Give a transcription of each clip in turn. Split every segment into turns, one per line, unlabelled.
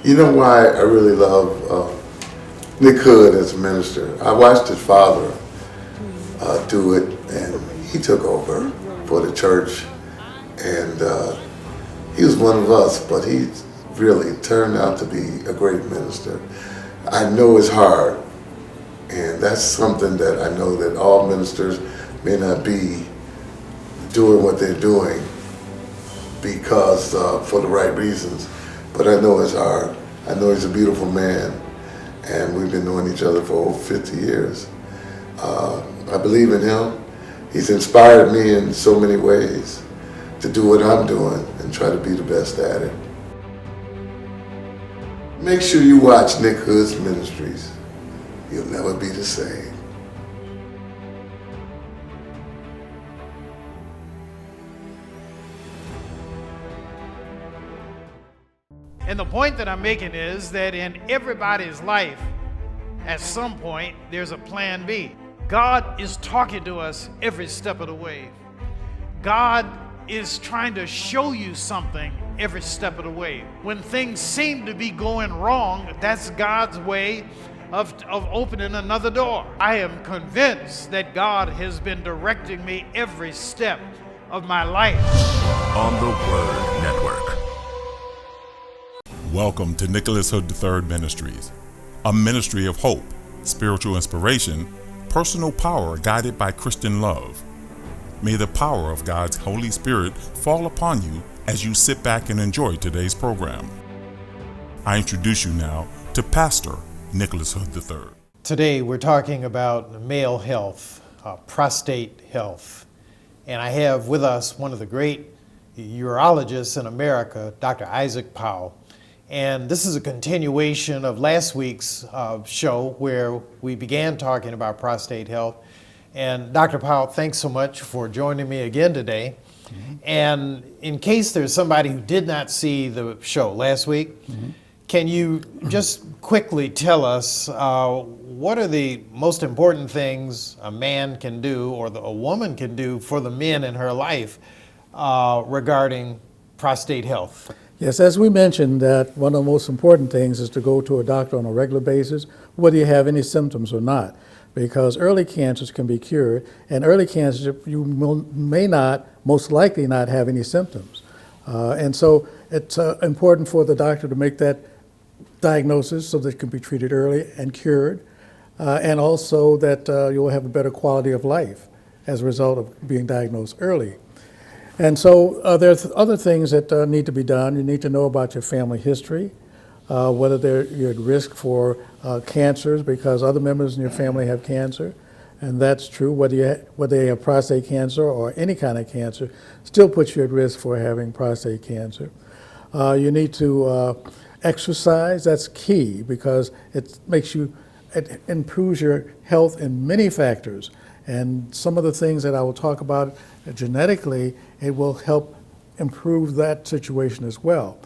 You know why I really love Nick Hood as a minister? I watched his father do it, and he took over for the church, and he was one of us, but he really turned out to be a great minister. I know it's hard, and that's something that I know that all ministers may not be doing what they're doing because for the right reasons, but I know it's hard. I know he's a beautiful man, and we've been knowing each other for over 50 years. I believe in him. He's inspired me in so many ways to do what I'm doing and try to be the best at it. Make sure you watch Nick Hood's ministries. You'll never be the same.
And the point that I'm making is that in everybody's life, at some point, there's a plan B. God is talking to us every step of the way. God is trying to show you something every step of the way. When things seem to be going wrong, that's God's way of opening another door. I am convinced that God has been directing me every step of my life.
On the Word Network. Welcome to Nicholas Hood III Ministries, a ministry of hope, spiritual inspiration, personal power guided by Christian love. May the power of God's Holy Spirit fall upon you as you sit back and enjoy today's program. I introduce you now to Pastor Nicholas Hood III.
Today we're talking about male health, prostate health. And I have with us one of the great urologists in America, Dr. Isaac Powell. And this is a continuation of last week's show where we began talking about prostate health. And Dr. Powell, thanks so much for joining me again today. Mm-hmm. And in case there's somebody who did not see the show last week, can you just quickly tell us what are the most important things a man can do or a woman can do for the men in her life regarding prostate health?
Yes, as we mentioned, that one of the most important things is to go to a doctor on a regular basis, whether you have any symptoms or not, because early cancers can be cured, and early cancers you may not, most likely not have any symptoms. And so it's important for the doctor to make that diagnosis so that it can be treated early and cured, and also that you'll have a better quality of life as a result of being diagnosed early. And so there's other things that need to be done. You need to know about your family history, whether you're at risk for cancers because other members in your family have cancer, and that's true. Whether you have prostate cancer or any kind of cancer, still puts you at risk for having prostate cancer. You need to exercise. That's key because it improves your health in many factors. And some of the things that I will talk about genetically, it will help improve that situation as well.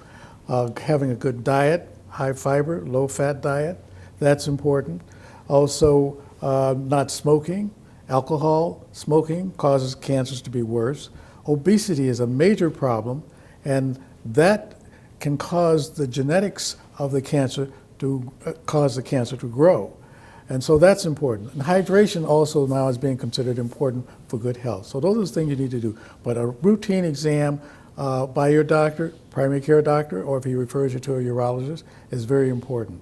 Having a good diet, high fiber, low fat diet, that's important. Also, not smoking. Alcohol smoking causes cancers to be worse. Obesity is a major problem, and that can cause the genetics of the cancer to cause the cancer to grow. And so that's important. And hydration also now is being considered important for good health. So those are the things you need to do. But a routine exam by your doctor, primary care doctor, or if he refers you to a urologist, is very important.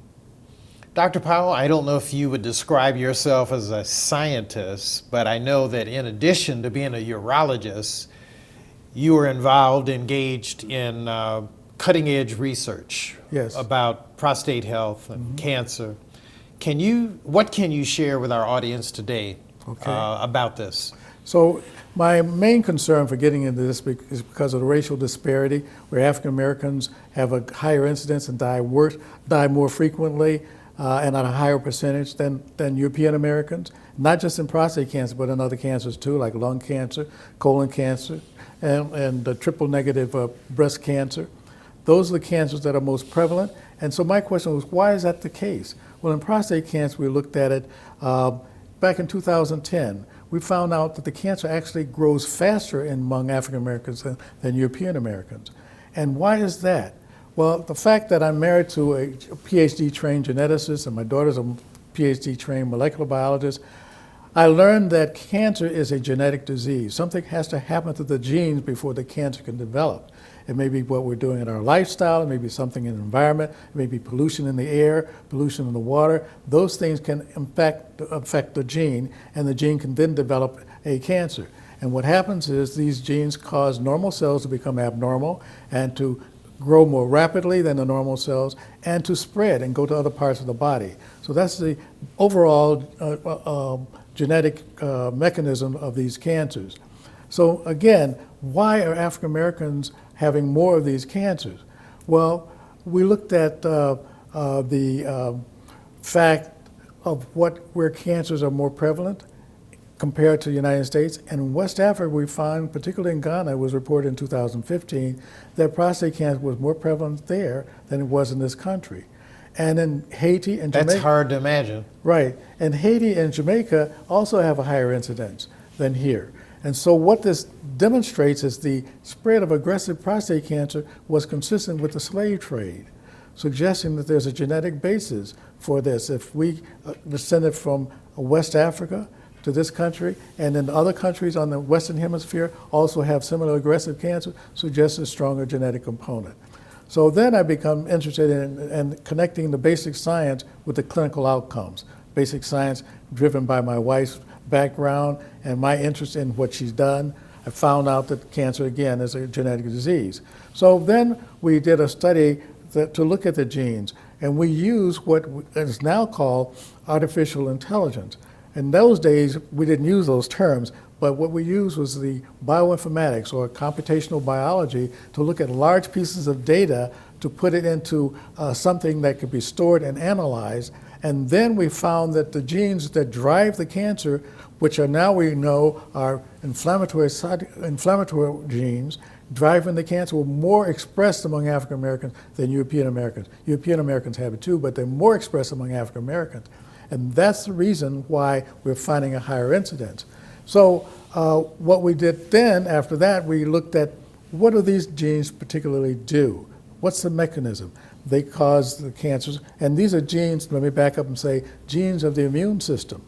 Dr. Powell, I don't know if you would describe yourself as a scientist, but I know that in addition to being a urologist, you are engaged in cutting-edge research about prostate health and cancer. What can you share with our audience today about this?
So my main concern for getting into this is because of the racial disparity, where African Americans have a higher incidence and die more frequently and at a higher percentage than European Americans, not just in prostate cancer, but in other cancers too, like lung cancer, colon cancer, and triple negative breast cancer. Those are the cancers that are most prevalent. And so my question was, why is that the case? Well, in prostate cancer, we looked at it back in 2010. We found out that the cancer actually grows faster among African Americans than European Americans. And why is that? Well, the fact that I'm married to a PhD trained geneticist and my daughter's a PhD trained molecular biologist, I learned that cancer is a genetic disease. Something has to happen to the genes before the cancer can develop. It may be what we're doing in our lifestyle, it may be something in the environment, it may be pollution in the air, pollution in the water. Those things can affect the gene, and the gene can then develop a cancer. And what happens is these genes cause normal cells to become abnormal and to grow more rapidly than the normal cells and to spread and go to other parts of the body. So that's the overall genetic mechanism of these cancers. So again, why are African Americans having more of these cancers? Well, we looked at the fact of where cancers are more prevalent compared to the United States. And in West Africa, we find, particularly in Ghana, it was reported in 2015, that prostate cancer was more prevalent there than it was in this country. And in Haiti and Jamaica.
That's hard to imagine.
Right. And Haiti and Jamaica also have a higher incidence than here. And so what this demonstrates is the spread of aggressive prostate cancer was consistent with the slave trade, suggesting that there's a genetic basis for this. If we descended from West Africa to this country, and then other countries on the Western Hemisphere also have similar aggressive cancer, suggests a stronger genetic component. So then I become interested in connecting the basic science with the clinical outcomes. Basic science driven by my wife's background and my interest in what she's done. I found out that cancer, again, is a genetic disease. So then we did a study to look at the genes, and we used what is now called artificial intelligence. In those days, we didn't use those terms, but what we used was the bioinformatics or computational biology to look at large pieces of data to put it into something that could be stored and analyzed. And then we found that the genes that drive the cancer, which are now we know are inflammatory genes driving the cancer, were more expressed among African Americans than European Americans. European Americans have it too, but they're more expressed among African Americans. And that's the reason why we're finding a higher incidence. So what we did then, after that, we looked at what do these genes particularly do? What's the mechanism? They cause the cancers, and these are genes, let me back up and say, genes of the immune system.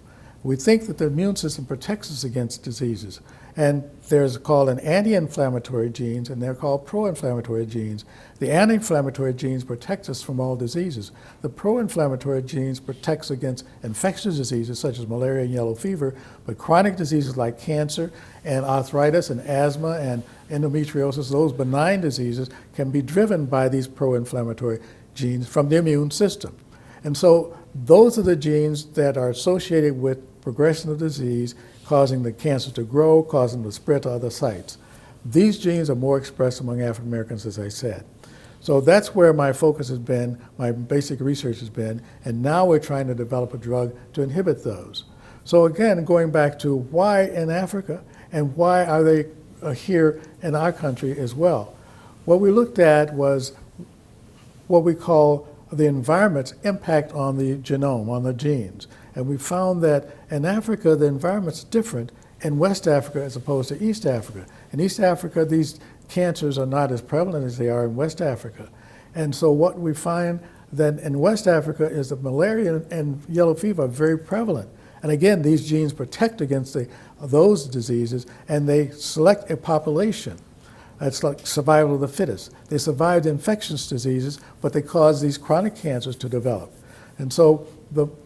We think that the immune system protects us against diseases. And there's called an anti-inflammatory genes, and they're called pro-inflammatory genes. The anti-inflammatory genes protect us from all diseases. The pro-inflammatory genes protects against infectious diseases such as malaria and yellow fever, but chronic diseases like cancer and arthritis and asthma and endometriosis, those benign diseases, can be driven by these pro-inflammatory genes from the immune system. And so those are the genes that are associated with progression of disease, causing the cancer to grow, causing the spread to other sites. These genes are more expressed among African Americans, as I said. So that's where my focus has been, my basic research has been, and now we're trying to develop a drug to inhibit those. So again, going back to why in Africa and why are they here in our country as well. What we looked at was what we call the environment's impact on the genome, on the genes. And we found that in Africa, the environment's different in West Africa as opposed to East Africa. In East Africa, these cancers are not as prevalent as they are in West Africa. And so what we find then in West Africa is that malaria and yellow fever are very prevalent. And again, these genes protect against those diseases, and they select a population. It's like survival of the fittest. They survived infectious diseases, but they cause these chronic cancers to develop. And so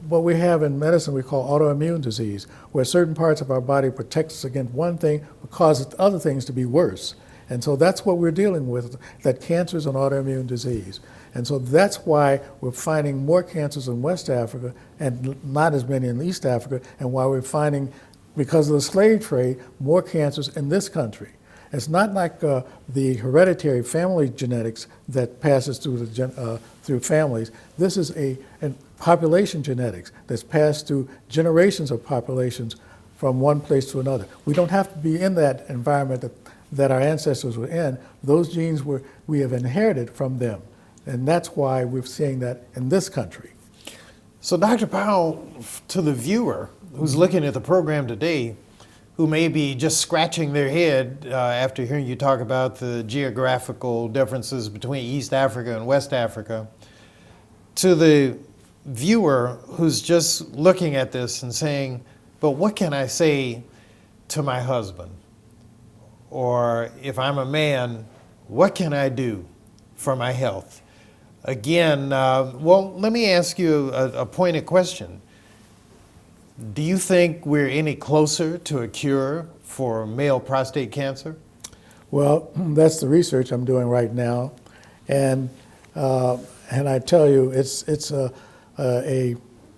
what we have in medicine we call autoimmune disease, where certain parts of our body protect us against one thing but cause other things to be worse. And so that's what we're dealing with, that cancer is an autoimmune disease. And so that's why we're finding more cancers in West Africa and not as many in East Africa, and why we're finding, because of the slave trade, more cancers in this country. It's not like the hereditary family genetics that passes through through families. This is a population genetics that's passed through generations of populations from one place to another. We don't have to be in that environment that our ancestors were in. Those genes we have inherited from them. And that's why we're seeing that in this country.
So Dr. Powell, to the viewer who's looking at the program today, who may be just scratching their head after hearing you talk about the geographical differences between East Africa and West Africa, to the viewer who's just looking at this and saying, but what can I say to my husband? Or if I'm a man, what can I do for my health? Again, well, let me ask you a pointed question. Do you think we're any closer to a cure for male prostate cancer?
Well, that's the research I'm doing right now, and I tell you, it's a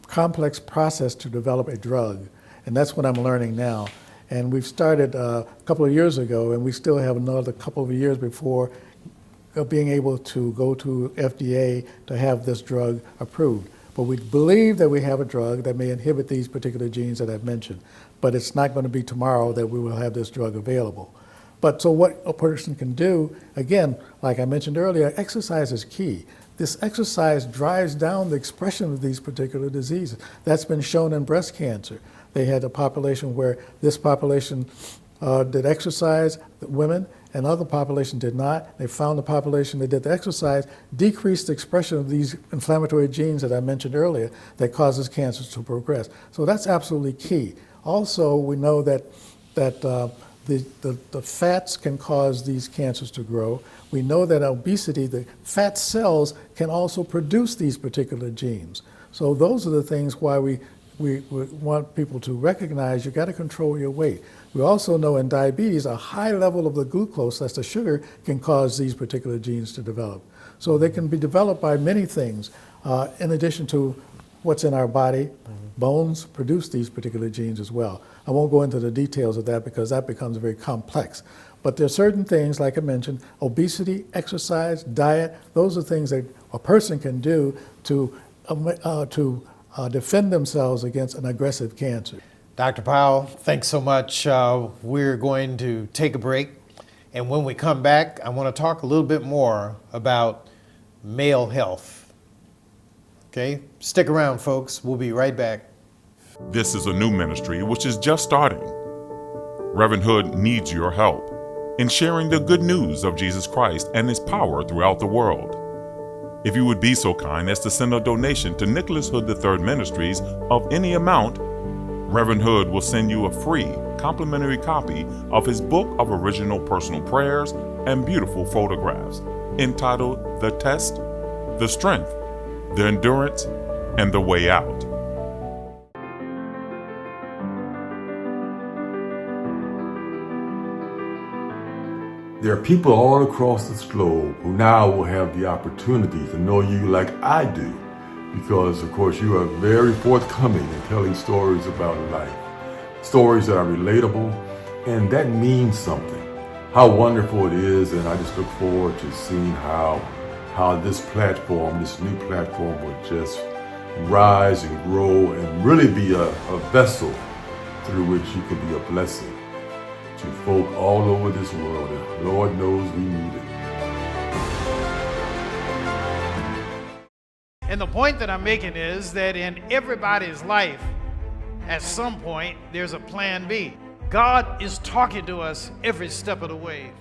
complex process to develop a drug, and that's what I'm learning now. And we've started a couple of years ago, and we still have another couple of years before being able to go to FDA to have this drug approved. But we believe that we have a drug that may inhibit these particular genes that I've mentioned. But it's not going to be tomorrow that we will have this drug available. But so what a person can do, again, like I mentioned earlier, exercise is key. This exercise drives down the expression of these particular diseases. That's been shown in breast cancer. They had a population where this population did exercise, women, and other population did not. They found the population that did the exercise decreased the expression of these inflammatory genes that I mentioned earlier that causes cancers to progress. So that's absolutely key. Also, we know that the fats can cause these cancers to grow. We know that obesity, the fat cells can also produce these particular genes. So those are the things why we want people to recognize you got to control your weight. We also know in diabetes, a high level of the glucose, that's the sugar, can cause these particular genes to develop. So they can be developed by many things, in addition to what's in our body. Bones produce these particular genes as well. I won't go into the details of that because that becomes very complex. But there are certain things, like I mentioned, obesity, exercise, diet, those are things that a person can do to defend themselves against an aggressive cancer.
Dr. Powell, thanks so much. We're going to take a break. And when we come back, I want to talk a little bit more about male health. Okay? Stick around, folks. We'll be right back.
This is a new ministry which is just starting. Reverend Hood needs your help in sharing the good news of Jesus Christ and his power throughout the world. If you would be so kind as to send a donation to Nicholas Hood III Ministries of any amount, Reverend Hood will send you a free complimentary copy of his book of original personal prayers and beautiful photographs entitled The Test, The Strength, The Endurance, and The Way Out.
There are people all across this globe who now will have the opportunity to know you like I do, because of course you are very forthcoming in telling stories about life, stories that are relatable, and that means something. How wonderful it is, and I just look forward to seeing how this platform, this new platform, will just rise and grow and really be a vessel through which you can be a blessing to folk all over this world, and Lord knows we need it.
And the point that I'm making is that in everybody's life, at some point, there's a plan B. God is talking to us every step of the way.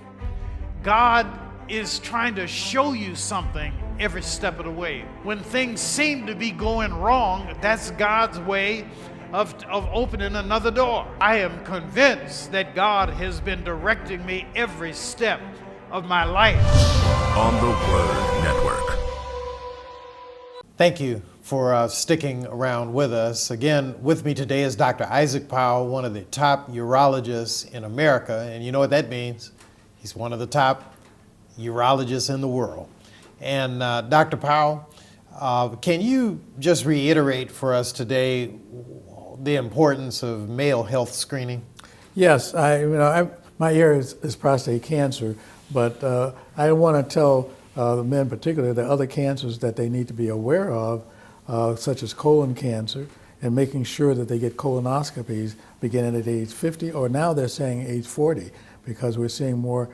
God is trying to show you something every step of the way. When things seem to be going wrong, that's God's way of opening another door. I am convinced that God has been directing me every step of my life.
On the Word Network.
Thank you for sticking around with us. Again, with me today is Dr. Isaac Powell, one of the top urologists in America. And you know what that means? He's one of the top urologists in the world. And Dr. Powell, can you just reiterate for us today the importance of male health screening?
Yes, my area is prostate cancer, but I want to tell the men particularly the other cancers that they need to be aware of, such as colon cancer, and making sure that they get colonoscopies beginning at age 50, or now they're saying age 40, because we're seeing more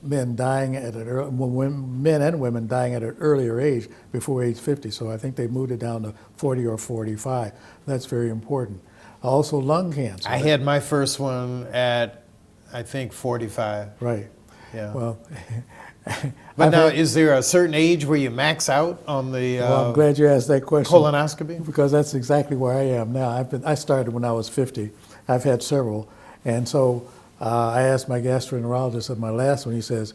men dying at men and women dying at an earlier age before age 50. So I think they moved it down to 40 or 45. That's very important. Also lung cancer.
I had my first one at, I think, 45.
Right.
Yeah.
Well,
But now, is there a certain age where you max out on the
well, I'm glad you asked that question.
colonoscopy?
Because that's exactly where I am now. I started when I was 50. I've had several. And so I asked my gastroenterologist at my last one, he says,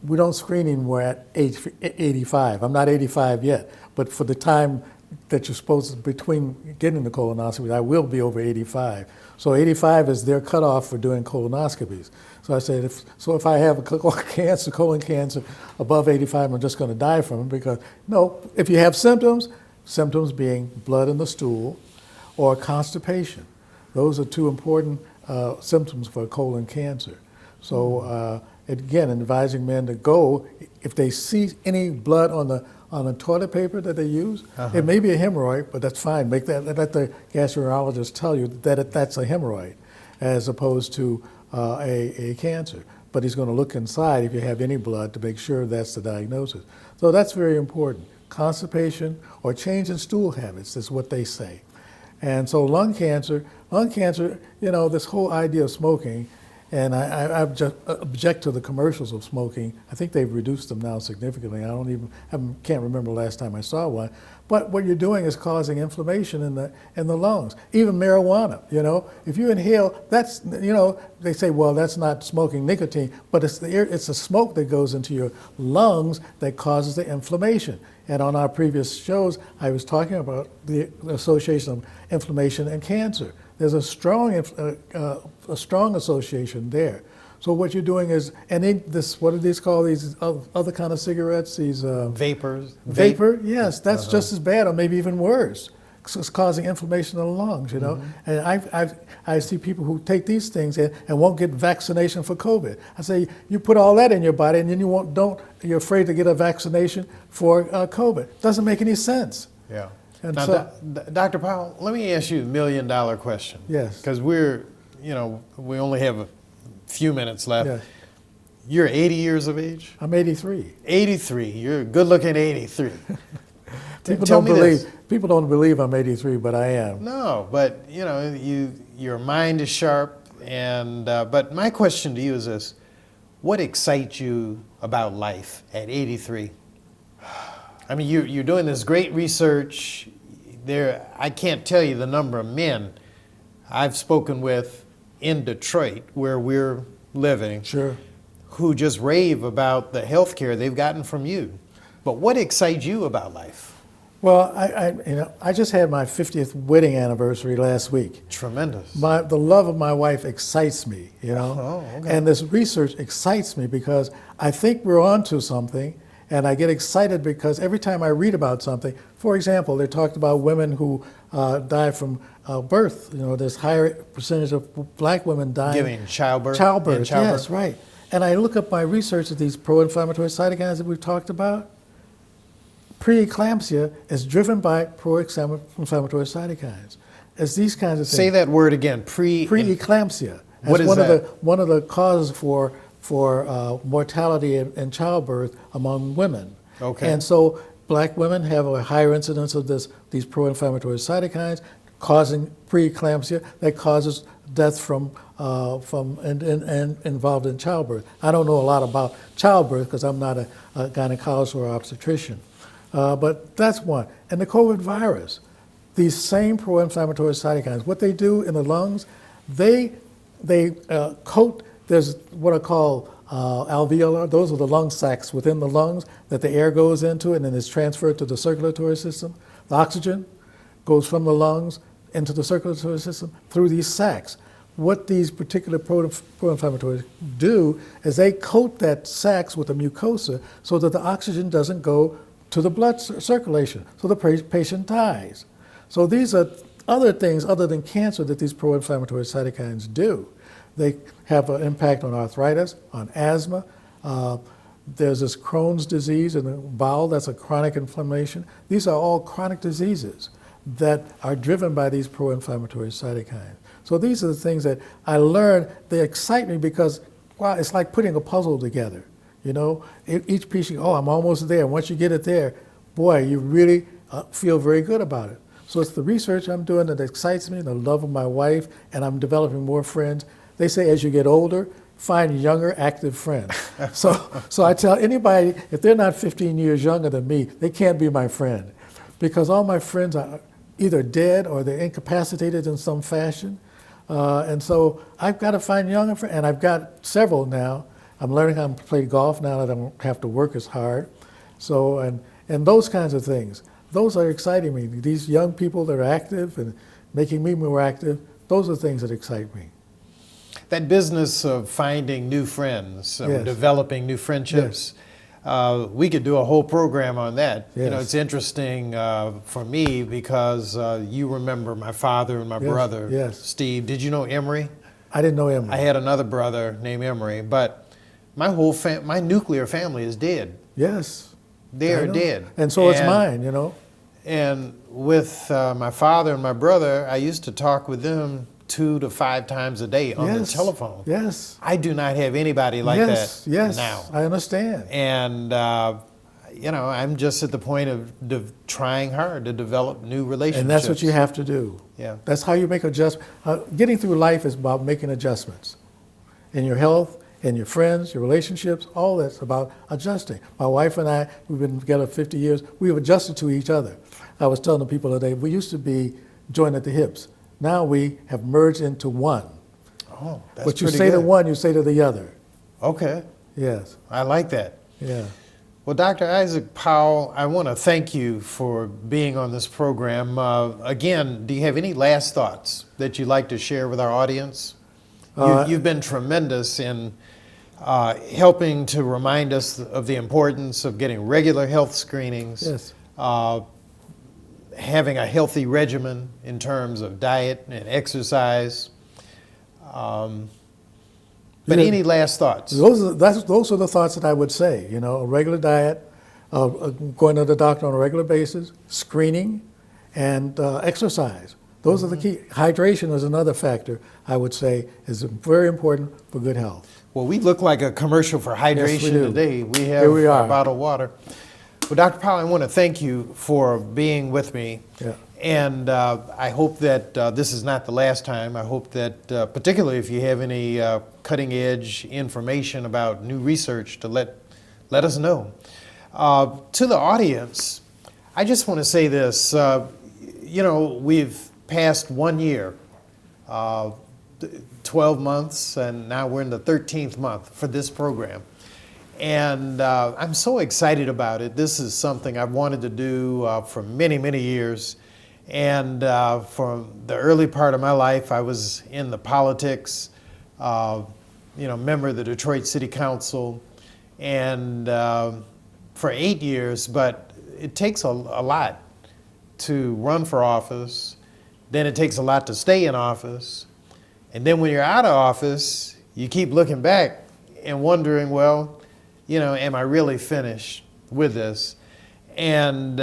we don't screen anymore at age 85. I'm not 85 yet, but for the time that you're supposed to, between getting the colonoscopy, I will be over 85. So 85 is their cutoff for doing colonoscopies. So I said, if I have a colon cancer above 85, I'm just going to die from it, because no, if you have symptoms being blood in the stool or constipation, those are two important symptoms for colon cancer. So again, advising men to go, if they see any blood on the toilet paper that they use, it may be a hemorrhoid, but that's fine. Let the gastroenterologist tell you that that's a hemorrhoid, as opposed to a cancer. But he's going to look inside if you have any blood to make sure that's the diagnosis. So that's very important. Constipation or change in stool habits is what they say. And so lung cancer, this whole idea of smoking, and I object to the commercials of smoking. I think they've reduced them now significantly. Can't remember the last time I saw one. But what you're doing is causing inflammation in the lungs. Even marijuana, if you inhale, that's, they say, well, that's not smoking nicotine, but it's the smoke that goes into your lungs that causes the inflammation. And on our previous shows, I was talking about the association of inflammation and cancer. There's a strong association there. So what you're doing is, what do these call these other kind of cigarettes? These
Vapors.
Vapor, yes, that's just as bad, or maybe even worse. It's causing inflammation in the lungs, And I see people who take these things and won't get vaccination for COVID. I say, you put all that in your body, and then you're afraid to get a vaccination for COVID. Doesn't make any sense.
Yeah.
And
now,
so,
Dr. Powell, let me ask you the $1 million question.
Yes.
Because we only have a few minutes left.
Yes.
You're 80 years of age?
I'm 83.
83. You're good looking 83.
People
Tell
don't
me
believe.
this.
People don't believe I'm 83, but I am.
No, but your mind is sharp. And but my question to you is this: what excites you about life at 83? I mean, you're doing this great research. I can't tell you the number of men I've spoken with in Detroit, where we're living,
Sure.
who just rave about the health care they've gotten from you. But what excites you about life?
Well, I just had my 50th wedding anniversary last week.
Tremendous.
The love of my wife excites me,
Oh, okay.
And this research excites me because I think we're onto something, and I get excited because every time I read about something, for example, they talked about women who die from birth. There's higher percentage of black women dying.
Giving childbirth.
Childbirth, yes, right. And I look up my research of these pro-inflammatory cytokines that we've talked about. Preeclampsia is driven by pro-inflammatory cytokines. It's these kinds of things.
Say that word again.
Preeclampsia.
What is
one of the causes for mortality in childbirth among women.
Okay.
And so black women have a higher incidence of these pro-inflammatory cytokines causing preeclampsia that causes death from involved in childbirth. I don't know a lot about childbirth because I'm not a gynecologist or obstetrician. But that's one. And the COVID virus, these same pro-inflammatory cytokines, what they do in the lungs, they coat, there's what are called alveolar, those are the lung sacs within the lungs that the air goes into and then is transferred to the circulatory system. The oxygen goes from the lungs into the circulatory system through these sacs. What these particular pro-inflammatories do is they coat that sacs with a mucosa so that the oxygen doesn't go to the blood circulation, so the patient dies. So these are other things other than cancer that these pro-inflammatory cytokines do. They have an impact on arthritis, on asthma. There's this Crohn's disease in the bowel, that's a chronic inflammation. These are all chronic diseases that are driven by these pro-inflammatory cytokines. So these are the things that I learned. They excite me because, wow, it's like putting a puzzle together. Each piece, I'm almost there. Once you get it there, boy, you really feel very good about it. So it's the research I'm doing that excites me, the love of my wife, and I'm developing more friends. They say as you get older, find younger, active friends. So I tell anybody, if they're not 15 years younger than me, they can't be my friend. Because all my friends are either dead or they're incapacitated in some fashion. And so I've got to find younger friends, and I've got several now. I'm learning how to play golf now that I don't have to work as hard. So, and those kinds of things, those are exciting me. These young people that are active and making me more active, those are things that excite me.
That business of finding new friends,
Yes.
developing new friendships, we could do a whole program on that. You know,
Yes.
it's interesting for me because you remember my father and my
Yes,
brother,
yes.
Steve. Did you know Emery?
I didn't know him.
I had another brother named Emery, but my whole my nuclear family is dead.
Yes.
They
I
are
know.
dead.
And so it's mine, you know.
And with my father and my brother, I used to talk with them 2 to 5 times a day on the
Yes.
telephone.
Yes.
I do not have anybody like
Yes,
that
yes,
now.
I understand.
And, you know, I'm just at the point of trying hard to develop new relationships.
And that's what you have to do.
Yeah.
That's how you make adjustments. Getting through life is about making adjustments in your health, in your friends, your relationships, all that's about adjusting. My wife and I, we've been together 50 years. We've adjusted to each other. I was telling the people today, we used to be joined at the hips. Now we have merged into one.
Oh, that's
What you
pretty
say to
good.
one, you say to the other.
Okay,
Yes.
I like that.
Yeah.
Well, Dr. Isaac Powell, I want to thank you for being on this program. Again, do you have any last thoughts that you'd like to share with our audience? You've been tremendous in helping to remind us of the importance of getting regular health screenings,
Yes.
having a healthy regimen in terms of diet and exercise. But
Yeah.
any last thoughts?
Those are the thoughts that I would say. You know, a regular diet, going to the doctor on a regular basis, screening, and exercise. Those are the key. Hydration is another factor I would say is very important for good health.
Well, we look like a commercial for hydration
do.
today. We have
Here we
our
are.
bottled water. Well, Dr. Powell, I want to thank you for being with me.
Yeah.
And I hope that this is not the last time. I hope that, particularly if you have any cutting edge information about new research, to let us know. To the audience, I just want to say this. You know, we've passed 1 year, 12 months, and now we're in the 13th month for this program. And I'm so excited about it. This is something I've wanted to do for many, many years. And from the early part of my life, I was in the politics, you know, member of the Detroit City Council, and for 8 years. But it takes a lot to run for office. Then it takes a lot to stay in office. And then when you're out of office, you keep looking back and wondering, well, you know, am I really finished with this? And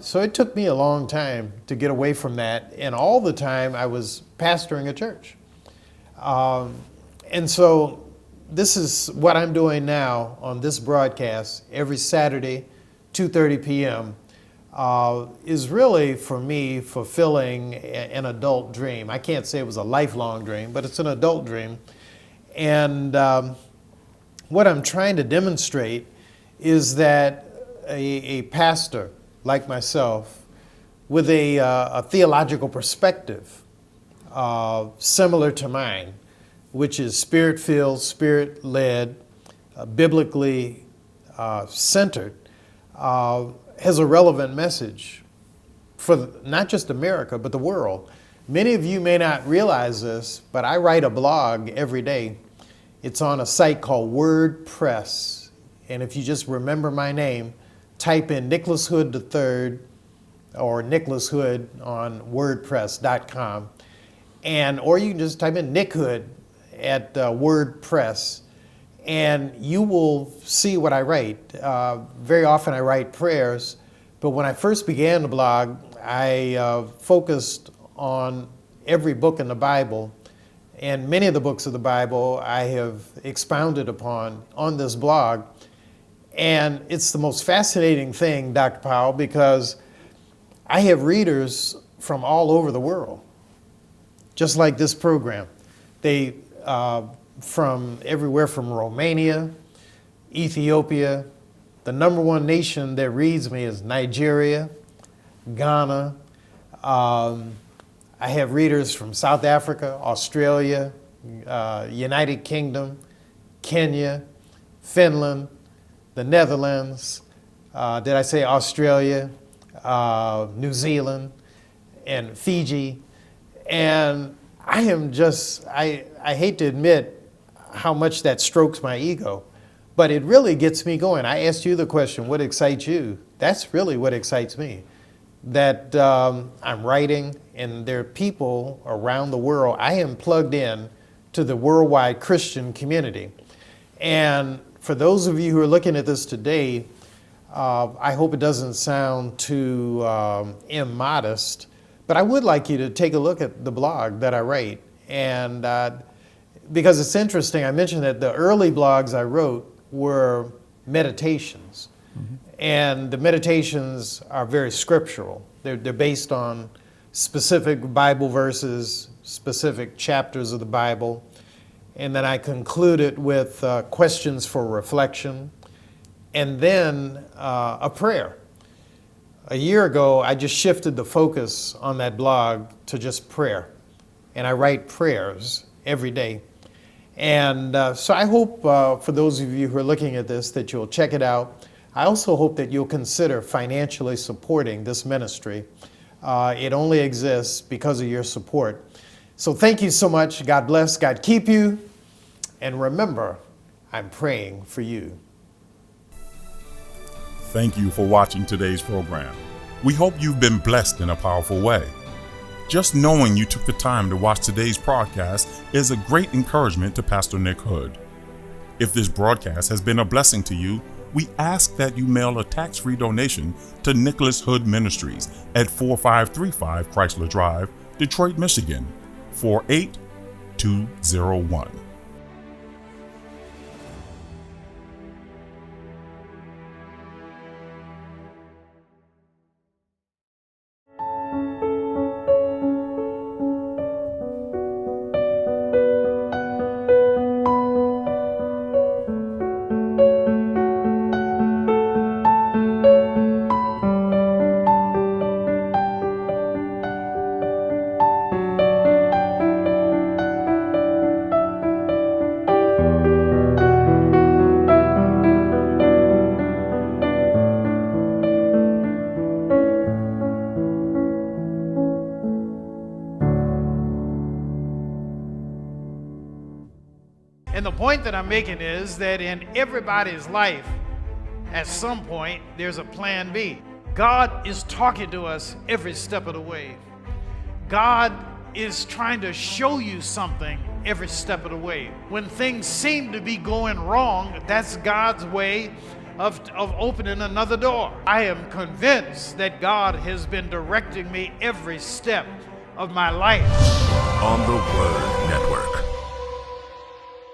so it took me a long time to get away from that. And all the time I was pastoring a church. And so this is what I'm doing now on this broadcast every Saturday, 2:30 p.m. Is really, for me, fulfilling an adult dream. I can't say it was a lifelong dream, but it's an adult dream. And what I'm trying to demonstrate is that a pastor like myself with a theological perspective similar to mine, which is spirit-filled, spirit-led, biblically centered, has a relevant message for not just America, but the world. Many of you may not realize this, but I write a blog every day. It's on a site called WordPress. And if you just remember my name, type in Nicholas Hood III or Nicholas Hood on WordPress.com. Or you can just type in Nick Hood at WordPress, and you will see what I write. Very often I write prayers, but when I first began the blog, I focused on every book in the Bible, and many of the books of the Bible I have expounded upon on this blog. And it's the most fascinating thing, Dr. Powell, because I have readers from all over the world, just like this program. They from everywhere from Romania, Ethiopia. The number one nation that reads me is Nigeria, Ghana. I have readers from South Africa, Australia, United Kingdom, Kenya, Finland, the Netherlands, did I say Australia, New Zealand, and Fiji. And I am just, I hate to admit how much that strokes my ego, but it really gets me going. I asked you the question, what excites you? That's really what excites me. That I'm writing, and there are people around the world. I am plugged in to the worldwide Christian community. And for those of you who are looking at this today, I hope it doesn't sound too immodest, but I would like you to take a look at the blog that I write. And because it's interesting, I mentioned that the early blogs I wrote were meditations. Mm-hmm. And the meditations are very scriptural. They're based on specific Bible verses, specific chapters of the Bible. And then I concluded with questions for reflection, and then a prayer. A year ago, I just shifted the focus on that blog to just prayer. And I write prayers every day. And so I hope for those of you who are looking at this that you'll check it out. I also hope that you'll consider financially supporting this ministry. It only exists because of your support. So thank you so much. God bless. God keep you. And remember, I'm praying for you.
Thank you for watching today's program. We hope you've been blessed in a powerful way. Just knowing you took the time to watch today's broadcast is a great encouragement to Pastor Nick Hood. If this broadcast has been a blessing to you, we ask that you mail a tax-free donation to Nicholas Hood Ministries at 4535 Chrysler Drive, Detroit, Michigan, 48201.
And the point that I'm making is that in everybody's life, at some point, there's a plan B. God is talking to us every step of the way. God is trying to show you something every step of the way. When things seem to be going wrong, that's God's way of opening another door. I am convinced that God has been directing me every step of my life.
On the Word Network.